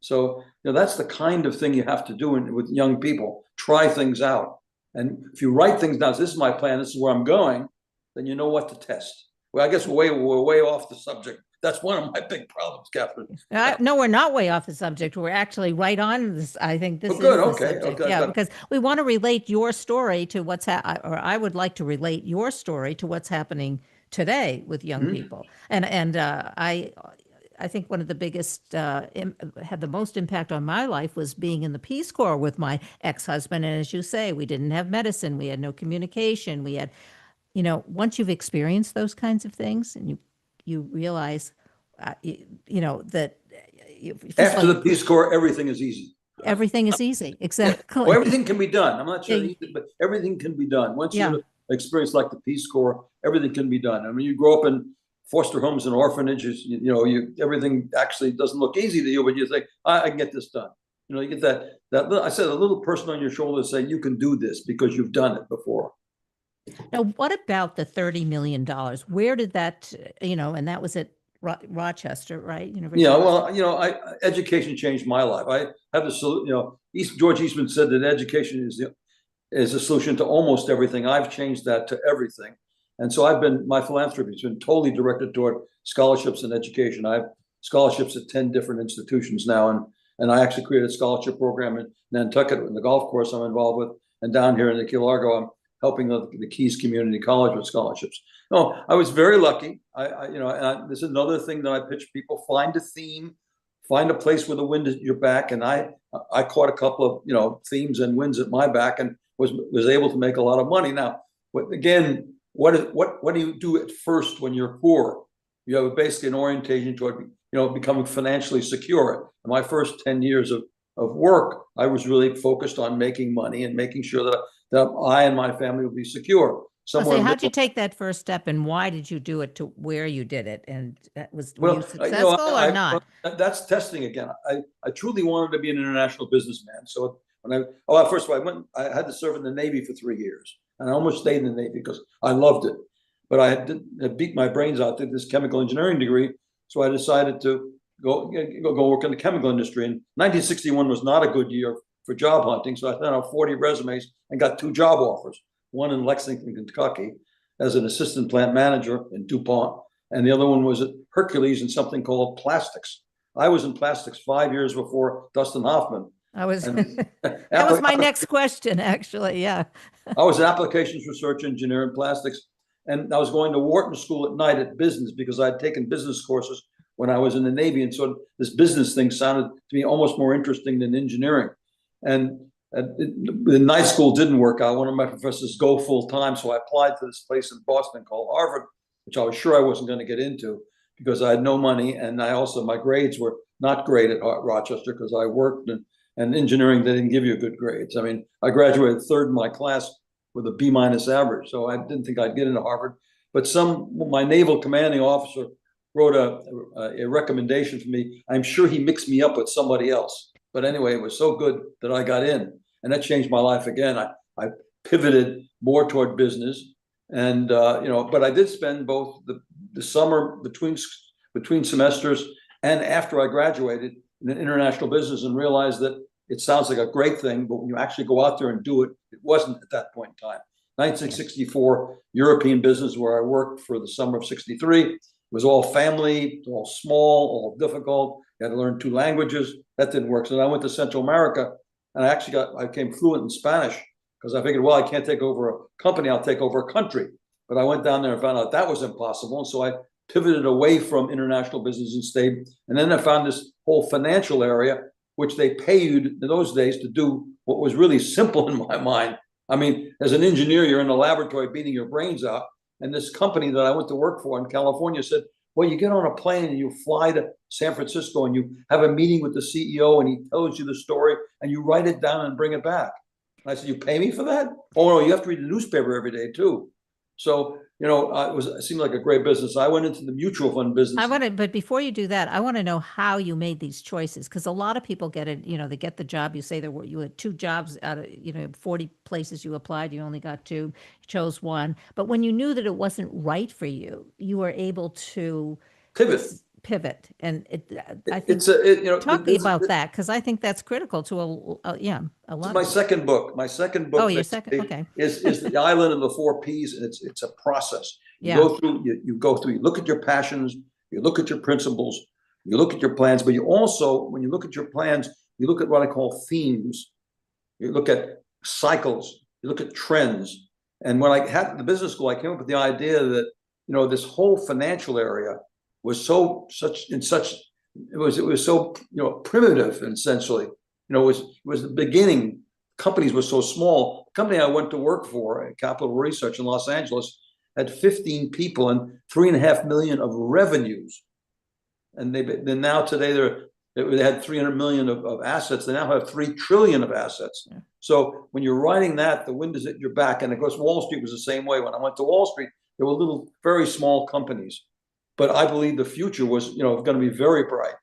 So that's the kind of thing you have to do with young people. Try things out, and if you write things down, this is my plan, this is where I'm going, then you know what to test. Well, I guess we're way off the subject. That's one of my big problems, Kathryn. No, we're not way off the subject. We're actually right on this. I think this is good. The Okay. subject. Okay. Yeah, because we want to relate your story to what's or I would like to relate your story to what's happening today with young people. And I think one of the biggest had the most impact on my life was being in the Peace Corps with my ex-husband. And as you say, we didn't have medicine, we had no communication, we had, once you've experienced those kinds of things and you realize, that after the Peace Corps, everything is easy. Everything is easy. Exactly. Well, everything can be done. I'm not sure, but everything can be done. Once you experience like the Peace Corps, everything can be done. I mean, you grow up in foster homes and orphanages, everything actually doesn't look easy to you, but you think, I can get this done. You get that I said, a little person on your shoulder saying you can do this because you've done it before. Now, what about the $30 million? Where did that, and that was at Rochester, right? Education changed my life. I have George Eastman said that education is a solution to almost everything. I've changed that to everything. And so my philanthropy has been totally directed toward scholarships and education. I have scholarships at 10 different institutions now. And I actually created a scholarship program in Nantucket in the golf course I'm involved with. And down here in the Key Largo, I'm helping the Keys Community College with scholarships. No, I was very lucky. This is another thing that I pitch people: find a theme, find a place with a wind at your back. And I caught a couple of themes and winds at my back, and was able to make a lot of money. Now, what do you do at first when you're poor? You have basically an orientation toward becoming financially secure. In my first 10 years of of work, I was really focused on making money and making sure that I and my family would be secure. So how'd you take that first step, and why did you do it to where you did it? And were Well, you successful or not? That's testing again. I truly wanted to be an international businessman. So first of all, I had to serve in the Navy for 3 years, and I almost stayed in the Navy because I loved it. But I had beat my brains out, did this chemical engineering degree. So I decided to go work in the chemical industry. And 1961 was not a good year for job hunting. So I sent out 40 resumes and got 2 job offers. One in Lexington, Kentucky, as an assistant plant manager in DuPont, and the other one was at Hercules in something called plastics. I was in plastics 5 years before Dustin Hoffman. That was my next question, actually. Yeah. I was an applications research engineer in plastics, and I was going to Wharton School at night at business because I'd taken business courses when I was in the Navy, and so this business thing sounded to me almost more interesting than engineering. And the night school didn't work out. One of my professors go full time, so I applied to this place in Boston called Harvard, which I was sure I wasn't going to get into because I had no money, and my grades were not great at Rochester because I worked and engineering. They didn't give you good grades. I mean, I graduated 3rd in my class with a B- average, so I didn't think I'd get into Harvard. But my naval commanding officer wrote a recommendation for me. I'm sure he mixed me up with somebody else. But anyway, it was so good that I got in, and that changed my life again. I pivoted more toward business, and but I did spend both the summer between semesters and after I graduated in an international business, and realized that it sounds like a great thing, but when you actually go out there and do it, it wasn't at that point in time. 1964 European business, where I worked for the summer of '63, was all family, all small, all difficult. You had to learn 2 languages. That didn't work. So I went to Central America, and I became fluent in Spanish because I figured, well, I can't take over a company, I'll take over a country. But I went down there and found out that was impossible. And so I pivoted away from international business and stayed. And then I found this whole financial area, which they paid in those days to do what was really simple in my mind. I mean, as an engineer, you're in the laboratory beating your brains out. And this company that I went to work for in California said, well, you get on a plane and you fly to San Francisco and you have a meeting with the CEO and he tells you the story and you write it down and bring it back. And I said, you pay me for that? Oh, no, you have to read the newspaper every day too. So, it seemed like a great business. I went into the mutual fund business. But before you do that, I want to know how you made these choices, because a lot of people get it, they get the job. You say you had 2 jobs out of, 40 places you applied, you only got 2, you chose 1. But when you knew that it wasn't right for you, you were able to pivot. And I think talking about that, because I think that's critical to a lot. My second book. Oh, your second. Okay. is The Island of the 4 Ps, and it's a process. You go through. You look at your passions. You look at your principles. You look at your plans. But you also, when you look at your plans, you look at what I call themes. You look at cycles. You look at trends. And when I had the business school, I came up with the idea that this whole financial area was so primitive, essentially. It was the beginning. Companies were so small. The company I went to work for, Capital Research in Los Angeles, had 15 people and $3.5 million of revenues. And today they had 300 million of assets. They now have 3 trillion of assets. Yeah. So when you're writing that, the wind is at your back. And of course, Wall Street was the same way. When I went to Wall Street, there were little, very small companies. But I believe the future was, going to be very bright,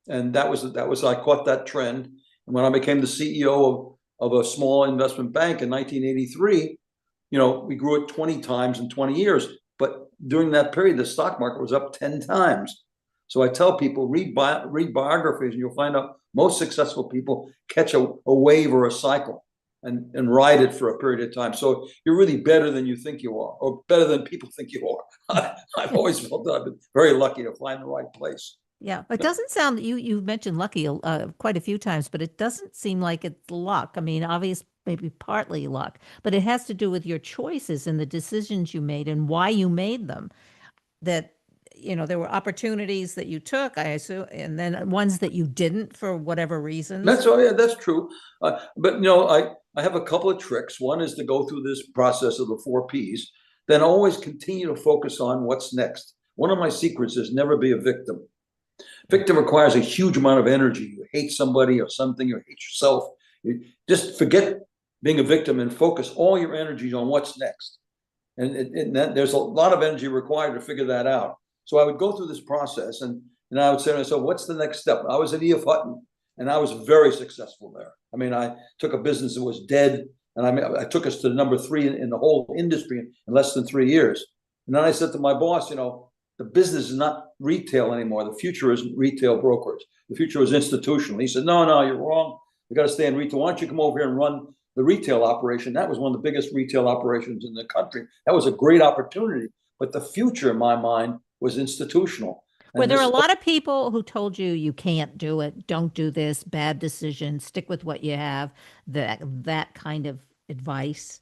and that was I caught that trend. And when I became the CEO of a small investment bank in 1983, we grew it 20 times in 20 years. But during that period, the stock market was up 10 times. So I tell people, read biographies, and you'll find out most successful people catch a wave or a cycle and ride it for a period of time. So you're really better than you think you are, or better than people think you are. I've always felt that I've been very lucky to find the right place. Yeah, it doesn't sound, you mentioned lucky quite a few times, but it doesn't seem like it's luck. I mean, obviously, maybe partly luck, but it has to do with your choices and the decisions you made and why you made them. That, there were opportunities that you took, I assume, and then ones that you didn't for whatever reasons. That's true. But I have a couple of tricks. One is to go through this process of the 4 Ps, then always continue to focus on what's next. One of my secrets is never be a victim. Victim requires a huge amount of energy. You hate somebody or something, you hate yourself. You just forget being a victim and focus all your energies on what's next. And there's a lot of energy required to figure that out. So I would go through this process, and I would say to myself, what's the next step? I was at E.F. Hutton, and I was very successful there. I mean, I took a business that was dead, and I took us to number 3 in the whole industry in less than 3 years. And then I said to my boss, the business is not retail anymore. The future isn't retail brokerage. The future is institutional. He said, no, you're wrong. You got to stay in retail. Why don't you come over here and run the retail operation? That was one of the biggest retail operations in the country. That was a great opportunity. But the future, in my mind, was institutional. Were there a lot of people who told you can't do it, don't do this, bad decision, stick with what you have, that kind of advice?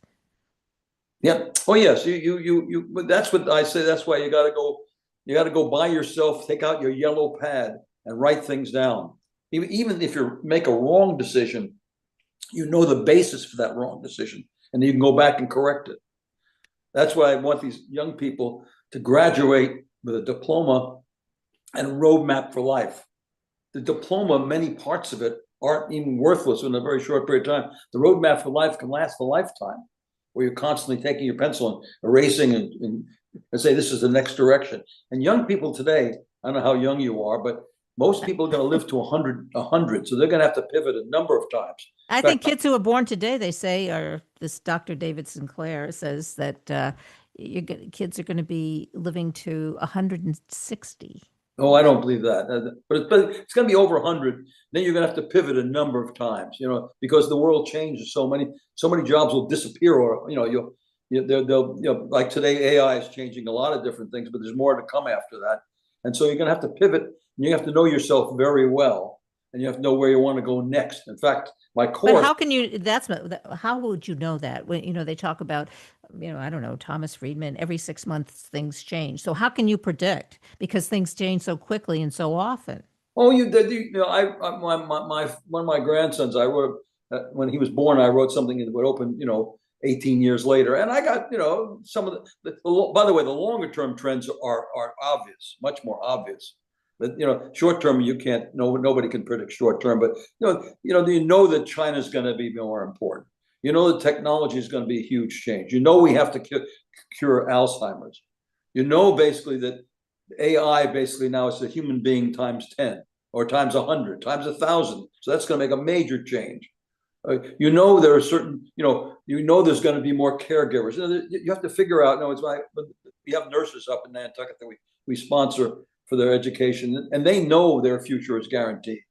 Yeah. Oh, yes. That's what I say. That's why you got to go by yourself, take out your yellow pad and write things down. Even if you make a wrong decision, you know the basis for that wrong decision, and you can go back and correct it. That's why I want these young people to graduate with a diploma and a roadmap for life. The diploma, many parts of it aren't even worthless in a very short period of time. The roadmap for life can last a lifetime, where you're constantly taking your pencil and erasing and say, this is the next direction. And young people today, I don't know how young you are, but most people are going to live to 100, so they're going to have to pivot a number of times. I think kids who are born today, they say, or this Dr. David Sinclair says that kids are going to be living to 160. Oh, I don't believe that. But it's going to be over 100. Then you're going to have to pivot a number of times, because the world changes. So many jobs will disappear, or they'll like today, AI is changing a lot of different things, but there's more to come after that. And so you're going to have to pivot. And you have to know yourself very well, and you have to know where you want to go next. In fact, my course. But how can you? How would you know that? When they talk about, I don't know, Thomas Friedman. Every 6 months, things change. So how can you predict? Because things change so quickly and so often. Oh, one of my grandsons, I wrote when he was born. I wrote something that would open, 18 years later, and I got, some of the. By the way, the longer term trends are obvious, much more obvious. But short term, you can't. Nobody can predict short term. But that China's going to be more important. That technology is going to be a huge change. We have to cure Alzheimer's. Basically that AI basically now is a human being times 10 or times 100 times 1,000. So that's going to make a major change. There are certain. There's going to be more caregivers. You have to figure out. We have nurses up in Nantucket that we sponsor for their education, and they know their future is guaranteed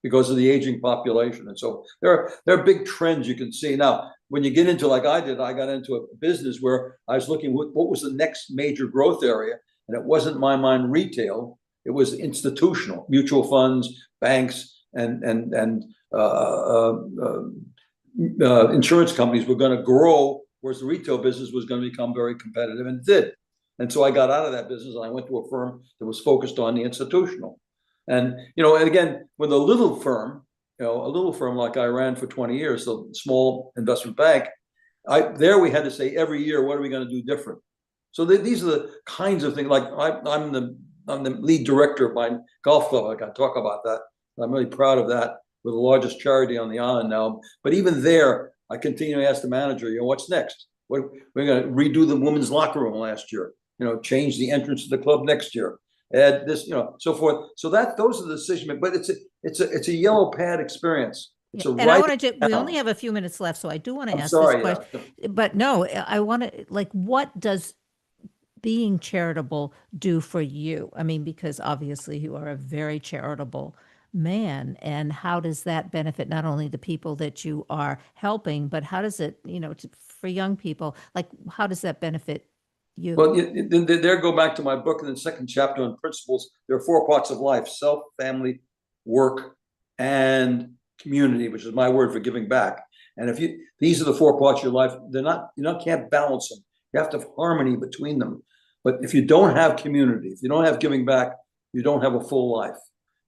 because of the aging population. And so there are big trends you can see. Now, when you get into, like I did, I got into a business where I was looking what was the next major growth area, and it wasn't, in my mind, retail. It was institutional, mutual funds, banks, and insurance companies were going to grow, whereas the retail business was going to become very competitive, and it did. And so I got out of that business and I went to a firm that was focused on the institutional. And, and again, with a little firm like I ran for 20 years, the small investment bank, we had to say every year, what are we going to do different? So these are the kinds of things. Like I'm the lead director of my golf club. I can talk about that. I'm really proud of that. We're the largest charity on the island now. But even there, I continue to ask the manager, what's next? We're going to redo the women's locker room last year. Change the entrance to the club next year. Add this, so forth. So those are the decisions. But it's a yellow pad experience. And I want to. We only have a few minutes left, so I do want to ask this question. Yeah. But no, I want to. What does being charitable do for you? I mean, because obviously you are a very charitable man, and how does that benefit not only the people that you are helping, but how does it, for young people, how does that benefit you? Well, there go back to my book in the second chapter on principles. There are 4 parts of life: self, family, work, and community, which is my word for giving back. And these are the 4 parts of your life. Can't balance them. You have to have harmony between them. But if you don't have community, if you don't have giving back, you don't have a full life.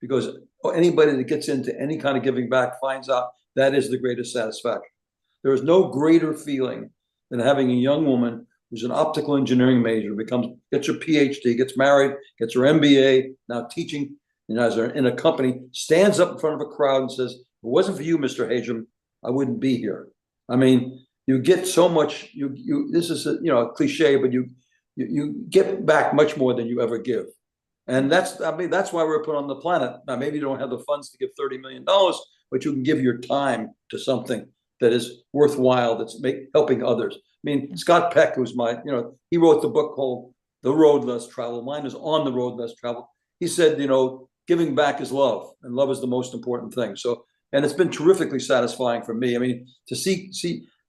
Because anybody that gets into any kind of giving back finds out that is the greatest satisfaction. There is no greater feeling than having a young woman who's an optical engineering major, gets her PhD, gets married, gets her MBA, now teaching as they're in a company, stands up in front of a crowd and says, "If it wasn't for you, Mr. Hajim, I wouldn't be here." I mean, you get so much. This is a cliche, but you get back much more than you ever give, and that's why we're put on the planet. Now, maybe you don't have the funds to give $30 million, but you can give your time to something that is worthwhile, that's helping others. I mean, Scott Peck, who's he wrote the book called The Road Less Traveled. Mine is On the Road Less Traveled. He said, giving back is love, and love is the most important thing. So, and it's been terrifically satisfying for me. I mean, to see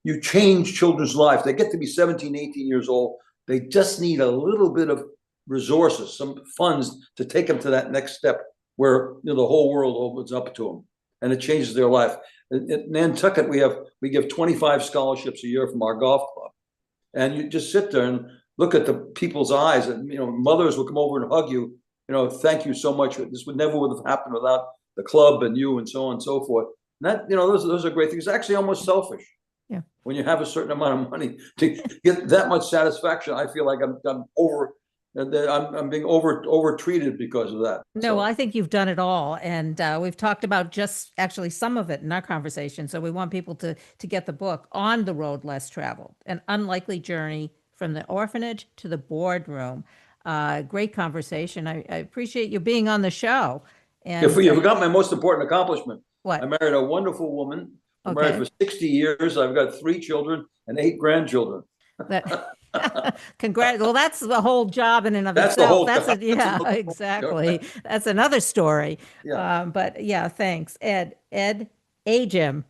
you change children's lives. They get to be 17, 18 years old. They just need a little bit of resources, some funds to take them to that next step where the whole world opens up to them and it changes their life. In Nantucket, we give 25 scholarships a year from our golf club, and you just sit there and look at the people's eyes, and mothers will come over and hug you. Thank you so much. This would have happened without the club and you, and so on and so forth. And that those are great things. It's actually almost selfish. Yeah. When you have a certain amount of money to get that much satisfaction, I feel like I'm being over treated because of that. No, well, I think you've done it all. And we've talked about just actually some of it in our conversation. So we want people to get the book, On the Road Less Traveled, An Unlikely Journey from the Orphanage to the Boardroom. Great conversation. I appreciate you being on the show. And you forgot my most important accomplishment. What? I married a wonderful woman. I'm Okay. married for 60 years. I've got 3 children and 8 grandchildren. Congrats. Well, that's the whole job in and of That's itself. the whole job. Yeah, exactly. That's another story. Yeah. But yeah, thanks. Ed Ajim,